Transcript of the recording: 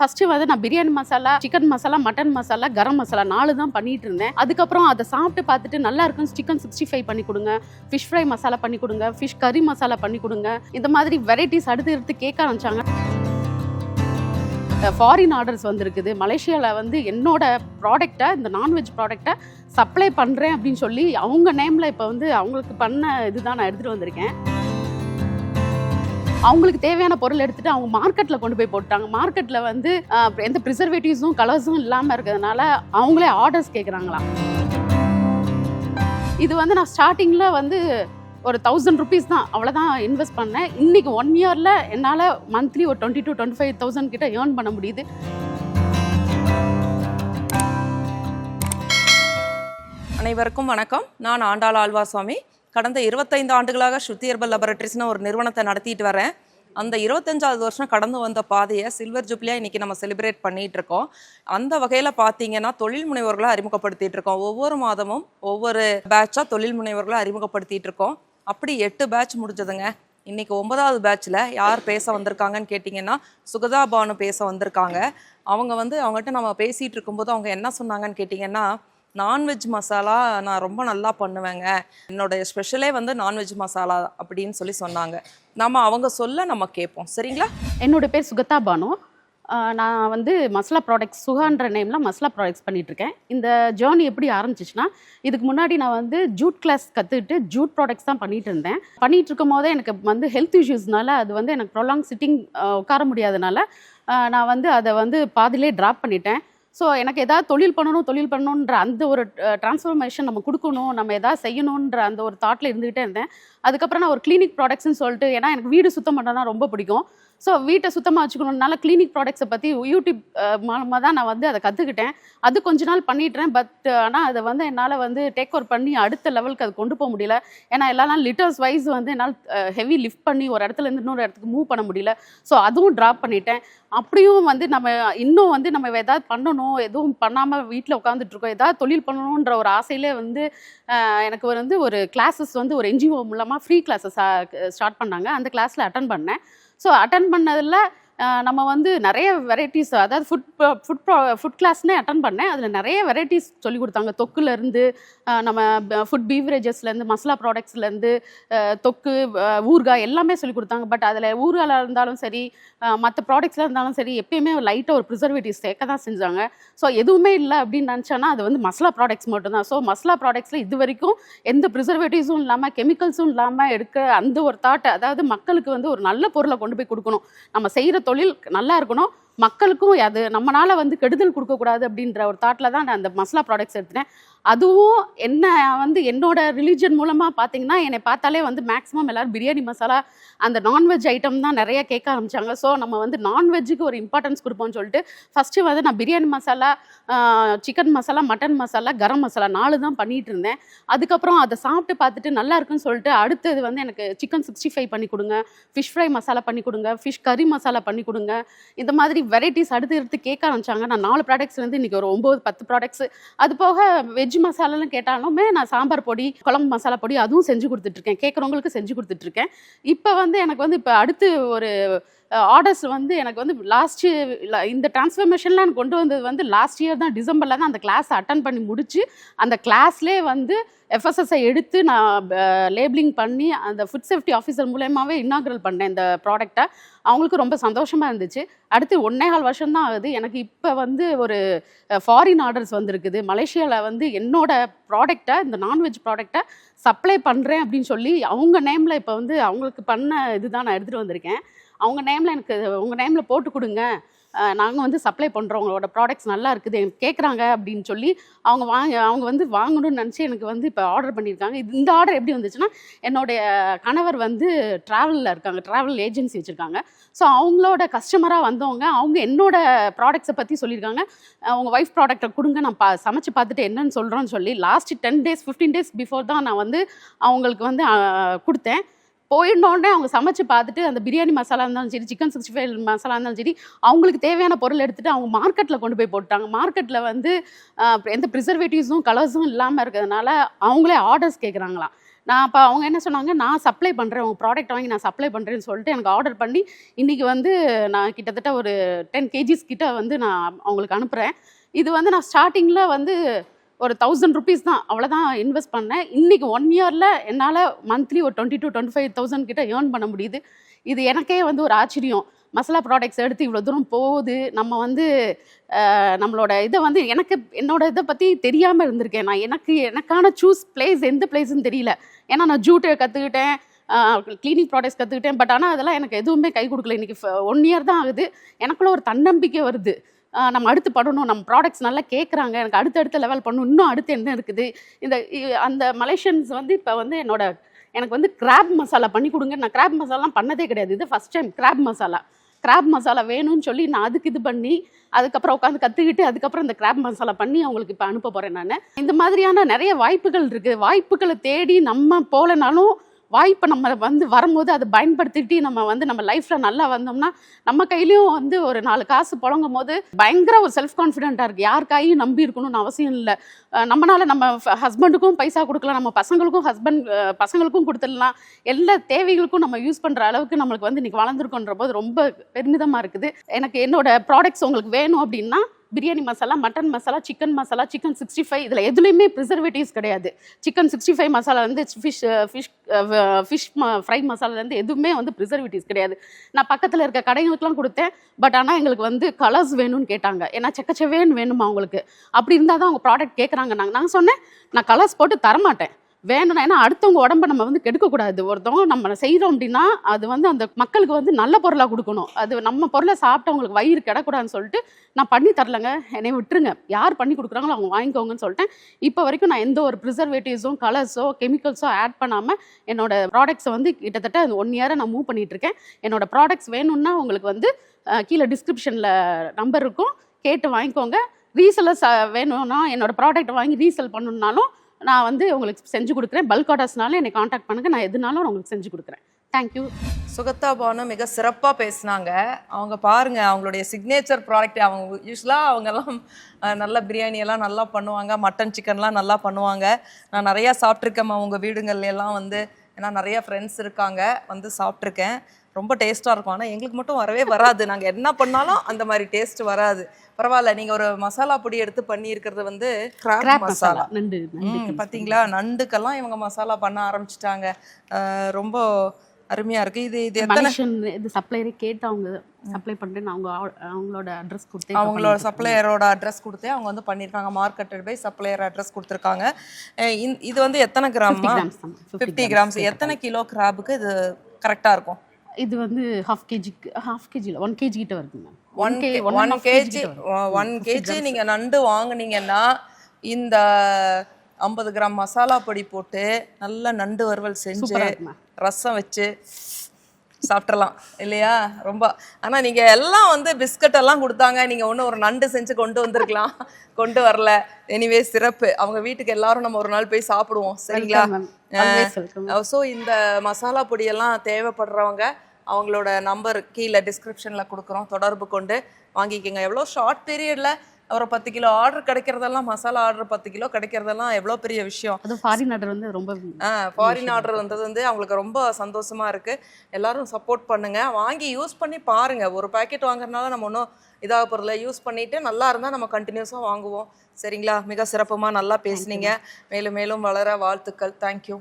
First வந்து நான் biryani masala, chicken masala, mutton masala, garam masala 4 தான் பண்ணிட்டு இருந்தேன். அதுக்கப்புறம் அதை சாப்பிட்டு பார்த்துட்டு நல்லா இருக்கும், சிக்கன் 65 பண்ணி கொடுங்க, ஃபிஷ் ஃப்ரை மசாலா பண்ணி கொடுங்க, ஃபிஷ் கறி மசாலா பண்ணி கொடுங்க, இந்த மாதிரி வெரைட்டிஸ் அடுத்து கேட்க ஆரம்பிச்சாங்க. ஃபாரின் ஆர்டர்ஸ் வந்திருக்குது. மலேசியாவில் வந்து என்னோட ப்ராடக்டை, இந்த நான்வெஜ் ப்ராடக்டை சப்ளை பண்ணுறேன் அப்படின்னு சொல்லி அவங்க நேமில் இப்போ வந்து அவங்களுக்கு பண்ண இதுதான் நான் எடுத்துகிட்டு வந்திருக்கேன். அவங்களுக்கு தேவையான பொருள் எடுத்துகிட்டு அவங்க மார்க்கெட்டில் கொண்டு போய் போட்டாங்க. மார்க்கெட்டில் வந்து எந்த ப்ரிசர்வேட்டிவ்ஸும் கலர்ஸும் இல்லாமல் இருக்கிறதுனால அவங்களே ஆர்டர்ஸ் கேட்குறாங்களாம். இது வந்து நான் ஸ்டார்டிங்கில் வந்து ஒரு 1000 rupees தான், அவ்வளோதான் இன்வெஸ்ட் பண்ணேன். இன்றைக்கி 1 yearல என்னால் மந்த்லி ஒரு 20,000 to 25,000 கிட்ட ஏர்ன் பண்ண முடியுது. அனைவருக்கும் வணக்கம். நான் ஆண்டாள் ஆழ்வாசாமி. கடந்த 25 ஆண்டுகளாக ஸ்ருதி ஹெர்பல் லேபரேட்டரிஸ்னு ஒரு நிறுவனத்தை நடத்திட்டு வரேன். அந்த 25வது வருஷம் கடந்து வந்த பாதையை சில்வர் ஜூப்ளியாக இன்றைக்கி நம்ம செலிப்ரேட் பண்ணிகிட்டு இருக்கோம். அந்த வகையில் பார்த்தீங்கன்னா தொழில் முனைவர்களை அறிமுகப்படுத்திகிட்டு இருக்கோம். ஒவ்வொரு மாதமும் ஒவ்வொரு பேட்சாக தொழில் முனைவர்களை அறிமுகப்படுத்திகிட்டு இருக்கோம். அப்படி 8 பேட்ச் முடிஞ்சதுங்க. இன்றைக்கி 9வது பேட்சில் யார் பேச வந்திருக்காங்கன்னு கேட்டிங்கன்னா சுகதா பானு பேச வந்திருக்காங்க. அவங்ககிட்ட நம்ம பேசிகிட்டு இருக்கும்போது அவங்க என்ன சொன்னாங்கன்னு கேட்டிங்கன்னா, நான்வெஜ் மசாலா நான் ரொம்ப நல்லா பண்ணுவேங்க, என்னோடய ஸ்பெஷலே வந்து நான்வெஜ் மசாலா அப்படின்னு சொன்னாங்க. அவங்க சொல்ல நம்ம கேட்போம். சரிங்களா? என்னோட பேர் சுகதா பானு. நான் வந்து மசாலா ப்ராடக்ட்ஸ் சுகான்ற நேமில் மசாலா ப்ராடக்ட்ஸ் பண்ணிகிட்ருக்கேன். இந்த ஜேர்னி எப்படி ஆரம்பிச்சிச்சுன்னா, இதுக்கு முன்னாடி நான் வந்து ஜூட் கிளாஸ் கற்றுக்கிட்டு ஜூட் ப்ராடக்ட்ஸ் தான் பண்ணிகிட்டு இருந்தேன். பண்ணிகிட்டு இருக்கும் போதே எனக்கு வந்து ஹெல்த் இஷ்யூஸ்னால அது வந்து எனக்கு ப்ரொலாங் சிட்டிங் உட்கார முடியாதனால நான் வந்து அதை வந்து பாதிலே ட்ராப் பண்ணிட்டேன். ஸோ எனக்கு எதாவது தொழில் பண்ணணுன்ற அந்த ஒரு டிரான்ஸ்ஃபர்மேஷன் நம்ம கொடுக்கணும், நம்ம எதாவது செய்யணுன்ற அந்த ஒரு தாட்டில் இருந்துகிட்டே இருந்தேன். அதுக்கப்புறம் நான் ஒரு கிளினிக் ப்ராடக்ட்ஸ்னு சொல்லிட்டு, ஏன்னா எனக்கு வீடு சுத்தம் பண்ணுறதுனா ரொம்ப பிடிக்கும். ஸோ வீட்டை சுத்தமாக வச்சுக்கணுன்னால கிளினிக் ப்ராடக்ட்ஸை பற்றி யூடியூப் மூலமாக தான் நான் வந்து அதை கற்றுக்கிட்டேன். அது கொஞ்ச நாள் பண்ணிட்டுறேன். பட் ஆனால் அதை வந்து என்னால் வந்து டேக் ஓவர் பண்ணி அடுத்த லெவலுக்கு அது கொண்டு போக முடியல. ஏன்னா எல்லா நாள் லிட்டர்ஸ் வைஸ் வந்து என்னால் ஹெவி லிஃப்ட் பண்ணி ஒரு இடத்துலேருந்து இன்னொரு இடத்துக்கு மூவ் பண்ண முடியல. ஸோ அதுவும் ட்ராப் பண்ணிட்டேன். அப்படியும் வந்து நம்ம இன்னும் வந்து நம்ம எதாவது பண்ணணும், எதுவும் பண்ணாமல் வீட்டில் உட்காந்துட்ருக்கோம், எதாவது தொழில் பண்ணணுன்ற ஒரு ஆசையிலே வந்து எனக்கு வந்து ஒரு கிளாஸஸ் வந்து ஒரு என்ஜிஓ மூலமாக ஃப்ரீ கிளாஸஸ் ஸ்டார்ட் பண்ணாங்க. அந்த கிளாஸில் அட்டன் பண்ணேன். ஸோ அட்டன் பண்ணதில் நம்ம வந்து நிறைய வெரைட்டிஸ், அதாவது ஃபுட் கிளாஸ்னே அட்டன் பண்ணேன். அதில் நிறைய வெரைட்டிஸ் சொல்லி கொடுத்தாங்க. தொக்குலேருந்து நம்ம ஃபுட் பீவரேஜஸ்லேருந்து மசாலா ப்ராடக்ட்ஸ்லேருந்து தொக்கு, ஊறுகாய் எல்லாமே சொல்லி கொடுத்தாங்க. பட் அதில் ஊறுகாயில் இருந்தாலும் சரி, மற்ற ப்ராடக்ட்ஸில் இருந்தாலும் சரி, எப்பயுமே லைட்டாக ஒரு ப்ரிசர்வேட்டிவ்ஸ் சேர்க்க தான் செஞ்சாங்க. ஸோ எதுவுமே இல்லை அப்படின்னு நினச்சோன்னா அது வந்து மசாலா ப்ராடக்ட்ஸ் மட்டும்தான். ஸோ மசாலா ப்ராடக்ட்ஸில் இது வரைக்கும் எந்த ப்ரிசர்வேட்டிவ்ஸும் இல்லாமல் கெமிக்கல்ஸும் இல்லாமல் எடுக்க அந்த ஒரு தாட், அதாவது மக்களுக்கு வந்து ஒரு நல்ல பொருளை கொண்டு போய் கொடுக்கணும், நம்ம செய்கிற தொழில் நல்லா இருக்கணும், மக்களுக்கும் அது நம்மளால வந்து கெடுதல் கொடுக்கக்கூடாது அப்படின்ற ஒரு தாட்டில் தான் நான் அந்த மசாலா ப்ராடக்ட்ஸ் எடுத்துட்டேன். அதுவும் என்ன வந்து என்னோட ரிலீஜன் மூலமாக பார்த்தீங்கன்னா, என்னை பார்த்தாலே வந்து மேக்ஸிமம் எல்லோரும் பிரியாணி மசாலா அந்த நான்வெஜ் ஐட்டம் தான் நிறைய கேட்க ஆரம்பித்தாங்க. ஸோ நம்ம வந்து நான்வெஜ்ஜுக்கு ஒரு இம்பார்ட்டன்ஸ் கொடுப்போம்னு சொல்லிட்டு ஃபஸ்ட்டு வந்து நான் பிரியாணி மசாலா, சிக்கன் மசாலா, மட்டன் மசாலா, கரம் மசாலா 4 தான் பண்ணிகிட்டு இருந்தேன். அதுக்கப்புறம் அதை சாப்பிட்டு பார்த்துட்டு நல்லா இருக்குன்னு சொல்லிட்டு அடுத்தது வந்து எனக்கு சிக்கன் 65 பண்ணி கொடுங்க, ஃபிஷ் ஃப்ரை மசாலா பண்ணி கொடுங்க, ஃபிஷ் கறி மசாலா பண்ணி கொடுங்க, இந்த மாதிரி வெரைட்டிஸ் அடுத்து கேட்க ஆரம்பிச்சாங்க. நான் 4 ப்ராடக்ட்ஸ்லேருந்து இன்றைக்கி ஒரு 9-10 ப்ராடக்ட்ஸ். அது போக வெஜ் மசாலாலாம் கேட்டாலுமே நான் சாம்பார் பொடி, குழம்பு மசாலா பொடி அதுவும் செஞ்சு கொடுத்துட்ருக்கேன். கேட்குறவங்களுக்கு செஞ்சு கொடுத்துட்ருக்கேன். இப்போ வந்து எனக்கு வந்து இப்போ அடுத்து ஒரு ஆர்டர்ஸ் வந்து எனக்கு வந்து லாஸ்ட் இந்த டிரான்ஸ்ஃபர்மேஷன்லாம் எனக்கு கொண்டு வந்தது வந்து லாஸ்ட் இயர் தான், டிசம்பரில் தான் அந்த கிளாஸ் அட்டன் பண்ணி முடிச்சு அந்த கிளாஸ்லேயே வந்து எஃப்எஸ்எஸ்ஐ எடுத்து நான் லேபிளிங் பண்ணி அந்த ஃபுட் சேஃப்டி ஆஃபீஸர் மூலயமாவே இன்னாக்ரல் பண்ணேன் இந்த ப்ராடக்டை. அவங்களுக்கு ரொம்ப சந்தோஷமாக இருந்துச்சு. அடுத்து 1.25 வருஷம் தான் ஆகுது. எனக்கு இப்போ வந்து ஒரு ஃபாரின் ஆர்டர்ஸ் வந்திருக்குது. மலேசியாவில் வந்து என்னோட ப்ராடக்டை, இந்த நான்வெஜ் ப்ராடக்டை சப்ளை பண்ணுறேன் அப்படின்னு சொல்லி அவங்க நேமில் இப்போ வந்து அவங்களுக்கு பண்ண இதுதான் நான் எடுத்துகிட்டு வந்திருக்கேன். அவங்க நேமில் எனக்கு உங்கள் நேமில் போட்டு கொடுங்க, நாங்கள் வந்து சப்ளை பண்ணுறோம், உங்களோட ப்ராடக்ட்ஸ் நல்லா இருக்குது எனக்கு கேட்குறாங்க அப்படின்னு சொல்லி அவங்க வந்து வாங்கணும்னு நினச்சி எனக்கு வந்து இப்போ ஆர்டர் பண்ணியிருக்காங்க. இந்த ஆர்டர் எப்படி வந்துச்சுன்னா, என்னுடைய கணவர் வந்து ட்ராவலில் இருக்காங்க, ட்ராவல் ஏஜென்சி வச்சுருக்காங்க. ஸோ அவங்களோட கஸ்டமராக வந்தவங்க அவங்க என்னோட ப்ராடக்ட்ஸை பற்றி சொல்லியிருக்காங்க. உங்கள் ஒய்ஃப் ப்ராடக்டை கொடுங்க, நான் சமைச்சு பார்த்துட்டு என்னன்னு சொல்கிறோன்னு சொல்லி லாஸ்ட்டு 10 days 15 days பிஃபோர் தான் நான் வந்து அவங்களுக்கு வந்து கொடுத்தேன். போயிடனோடனே அவங்க சமைச்சு பார்த்துட்டு அந்த பிரியாணி மசாலா இருந்தாலும் சரி, சிக்கன் 65 மசாலா இருந்தாலும் சரி, அவங்களுக்கு தேவையான பொருள் எடுத்துகிட்டு அவங்க மார்க்கெட்டில் கொண்டு போய் போட்டாங்க. மார்க்கெட்டில் வந்து எந்த ப்ரிசர்வேட்டிவ்ஸும் கலர்ஸும் இல்லாமல் இருக்கிறதுனால அவங்களே ஆர்டர்ஸ் கேட்குறாங்களாம். நான் அப்போ அவங்க என்ன சொன்னாங்க, நான் சப்ளை பண்ணுறேன், உங்கள் ப்ராடக்ட் வாங்கி நான் சப்ளை பண்ணுறேன்னு சொல்லிட்டு எனக்கு ஆர்டர் பண்ணி இன்றைக்கி வந்து நான் கிட்டத்தட்ட ஒரு 10 kgs கிட்ட வந்து நான் அவங்களுக்கு அனுப்புகிறேன். இது வந்து நான் ஸ்டார்டிங்கில் வந்து ஒரு 1000 rupees தான், அவ்வளோதான் இன்வெஸ்ட் பண்ணேன். இன்றைக்கி 1 yearல என்னால் மந்த்லி ஒரு 22,000-25,000 கிட்ட ஏர்ன் பண்ண முடியுது. இது எனக்கே வந்து ஒரு ஆச்சரியம். மசாலா ப்ராடக்ட்ஸ் எடுத்து இவ்வளோ தூரம் போகுது. நம்ம வந்து நம்மளோட இதை வந்து என்னோட இதை பற்றி தெரியாமல் இருந்திருக்கேன். நான் எனக்கான பிளேஸ் எந்த பிளேஸ்ன்னு தெரியல. ஏன்னா நான் ஜூட்டை கற்றுக்கிட்டேன், கிளீனிங் ப்ராடக்ட்ஸ் கற்றுக்கிட்டேன். பட் ஆனால் அதெல்லாம் எனக்கு எதுவுமே கை கொடுக்கல. இன்றைக்கி 1 year தான் ஆகுது. எனக்குள்ள ஒரு தன்னம்பிக்கை வருது. நம்ம அடுத்து பண்ணணும், நம்ம ப்ராடக்ட்ஸ் நல்லா கேட்குறாங்க, எனக்கு அடுத்த லெவல் பண்ணணும், இன்னும் அடுத்து என்ன இருக்குது. அந்த மலேசியன்ஸ் வந்து இப்போ வந்து எனக்கு வந்து கிராப் மசாலா பண்ணி கொடுங்க. நான் கிராப் மசாலாலாம் பண்ணதே கிடையாது. இது ஃபஸ்ட் டைம் கிராப் மசாலா வேணும்னு சொல்லி நான் அதுக்கு இது பண்ணி அதுக்கப்புறம் உட்காந்து கற்றுக்கிட்டு அதுக்கப்புறம் இந்த கிராப் மசாலா பண்ணி அவங்களுக்கு இப்போ அனுப்ப போகிறேன். நான் இந்த மாதிரியான நிறைய வாய்ப்புகள் இருக்குது. வாய்ப்புகளை தேடி நம்ம போகலனாலும் வாய்ப்பை நம்ம வந்து வரும்போது அதை பயன்படுத்திட்டு நம்ம வந்து நம்ம லைஃப்பில் நல்லா வந்தோம்னா நம்ம கையிலையும் வந்து ஒரு 4 காசு புழங்கும் போது பயங்கர ஒரு செல்ஃப் கான்ஃபிடென்ட்டாக இருக்குது. யார் கையும் நம்பி இருக்கணும்னு அவசியம் இல்லை. நம்மளால் நம்ம ஹஸ்பண்டுக்கும் பைசா கொடுக்கலாம், நம்ம பசங்களுக்கும் கொடுத்துடலாம். எல்லா தேவைகளுக்கும் நம்ம யூஸ் பண்ணுற அளவுக்கு நம்மளுக்கு வந்து இன்றைக்கி வளர்ந்துருக்குன்ற போது ரொம்ப பெருமிதமாக இருக்குது. எனக்கு என்னோட ப்ராடக்ட்ஸ் உங்களுக்கு வேணும் அப்படின்னா biryani masala, mutton masala, chicken masala, chicken 65 இதில் எதுலேயுமே ப்ரிசர்வேட்டிவ்ஸ் கிடையாது. சிக்கன் 65 மசாலாலேருந்து ஃபிஷ் ஃப்ரை மசாலாலேருந்து எதுவுமே வந்து ப்ரிசர்வேட்டிவ்ஸ் கிடையாது. நான் பக்கத்தில் இருக்க கடைகளுக்கெலாம் கொடுத்தேன். பட் ஆனால் எங்களுக்கு வந்து கலர்ஸ் வேணும்னு கேட்டாங்க. ஏன்னா செக்கச்சவேன்னு வேணுமா அவங்களுக்கு. அப்படி இருந்தால் தான் அவங்க ப்ராடக்ட் கேட்குறாங்க. நான் சொன்னேன், நான் கலர்ஸ் போட்டு தரமாட்டேன், வேணும்னா. ஏன்னா அடுத்தவங்க உடம்ப நம்ம வந்து கெடுக்கக்கூடாது. ஒருத்தவங்க நம்ம செய்கிறோம் அப்படின்னா அது வந்து அந்த மக்களுக்கு வந்து நல்ல பொருளாக கொடுக்கணும். அது நம்ம பொருளை சாப்பிட்டவங்களுக்கு வயிறு கிடக்கூடாதுன்னு சொல்லிட்டு நான் பண்ணி தரலைங்க, என்னை விட்டுருங்க, யார் பண்ணி கொடுக்குறாங்களோ அவங்க வாங்கிக்கோங்கன்னு சொல்லிட்டேன். இப்போ வரைக்கும் நான் எந்த ஒரு ப்ரிசர்வேட்டிவ்ஸோ கலர்ஸோ கெமிக்கல்ஸோ ஆட் பண்ணாமல் என்னோட ப்ராடக்ட்ஸை வந்து கிட்டத்தட்ட 1 year நான் மூவ் பண்ணிகிட்டு இருக்கேன். என்னோட ப்ராடக்ட்ஸ் வேணும்னா உங்களுக்கு வந்து கீழே டிஸ்கிரிப்ஷனில் நம்பர் இருக்கும், கேட்டு வாங்கிக்கோங்க. ரீசெல்லர்ஸ் வேணும்னா என்னோட ப்ராடக்ட் வாங்கி ரீசெல் பண்ணணுன்னாலும் நான் வந்து உங்களுக்கு செஞ்சு கொடுக்குறேன். பல்க் ஆர்டர்ஸ்னாலும் என்னை காண்டாக்ட் பண்ணுங்க, நான் எதுனாலும் உங்களுக்கு செஞ்சு கொடுக்குறேன். தேங்க்யூ. சுகத்தா பானு மிக சிறப்பாக பேசினாங்க. அவங்க பாருங்க, அவங்களுடைய சிக்னேச்சர் ப்ராடக்ட். அவங்க யூஸ்வலாக அவங்கெல்லாம் நல்ல பிரியாணியெல்லாம் நல்லா பண்ணுவாங்க, மட்டன் சிக்கன்லாம் நல்லா பண்ணுவாங்க. நான் நிறையா சாப்பிட்ருக்கேன் அவங்க வீடுங்கள்லாம் வந்து. ஏன்னா நிறையா ஃப்ரெண்ட்ஸ் இருக்காங்க, வந்து சாப்பிட்ருக்கேன். ரொம்ப டேஸ்ட்டாக இருக்கும். ஆனால் எங்களுக்கு மட்டும் வரவே வராது. நாங்கள் என்ன பண்ணாலும் அந்த மாதிரி டேஸ்ட் வராது. பரவாயில்ல, நீங்கள் ஒரு மசாலா பொடி எடுத்து பண்ணியிருக்கிறது வந்து கிராப் மசாலா. பார்த்தீங்களா, நண்டுக்கெல்லாம் இவங்க மசாலா பண்ண ஆரம்பிச்சிட்டாங்க. ரொம்ப அருமையாக இருக்குது. இது எத்தனை இது சப்ளையரே கேட்டு அவங்க சப்ளை பண்ணுறேன்னு அவங்களோட அட்ரஸ் கொடுத்து அவங்களோட சப்ளையரோட அட்ரஸ் கொடுத்து அவங்க வந்து பண்ணியிருக்காங்க. மார்க்கெட்டட் பை சப்ளையர் அட்ரஸ் கொடுத்துருக்காங்க. இது வந்து எத்தனை கிராம்? 50 grams. எத்தனை கிலோ கிராபுக்கு இது கரெக்டாக இருக்கும்? இது வந்து ஹாஃப் kg இல்லை 1 kg கிட்ட வருது மேம். 1 kg நீங்கள் நண்டு வாங்குனீங்கன்னா இந்த 50 கிராம் மசாலா பொடி போட்டு நல்ல நண்டு வறுவல் செஞ்சு ரசம் வச்சு சாப்பிட்றலாம் இல்லையா? ரொம்ப. ஆனால் நீங்கள் எல்லாம் வந்து பிஸ்கட் எல்லாம் கொடுத்தாங்க, நீங்கள் ஒன்று ஒரு நண்டு செஞ்சு கொண்டு வந்திருக்கலாம், கொண்டு வரல. எனிவே சிறப்பு. அவங்க வீட்டுக்கு எல்லாரும் நம்ம ஒரு நாள் போய் சாப்பிடுவோம், சரிங்களா? ஸோ இந்த மசாலா பொடியெல்லாம் தேவைப்படுறவங்க அவங்களோட நம்பர் கீழே டிஸ்கிரிப்ஷனில் கொடுக்குறோம், தொடர்பு கொண்டு வாங்கிக்கோங்க. எவ்வளோ ஷார்ட் பீரியடில் ஒரு 10 கிலோ ஆர்டர் கிடைக்கிறதெல்லாம், மசாலா ஆர்டர் 10 கிலோ கிடைக்கிறதெல்லாம் எவ்வளோ பெரிய விஷயம். அது ஃபாரின் ஆர்டர் வந்து ரொம்ப ஃபாரின் ஆர்டர் வந்தது வந்து அவங்களுக்கு ரொம்ப சந்தோஷமாக இருக்குது. எல்லோரும் சப்போர்ட் பண்ணுங்கள், வாங்கி யூஸ் பண்ணி பாருங்கள். ஒரு பேக்கெட் வாங்குறதுனால நம்ம ஒன்றும் இதாக பொருளை யூஸ் பண்ணிவிட்டு நல்லா இருந்தால் நம்ம கண்டினியூஸாக வாங்குவோம், சரிங்களா? மிக சிறப்புமாக நல்லா பேசுனீங்க. மேலும் மேலும் வளர வாழ்த்துக்கள். தேங்க்யூ.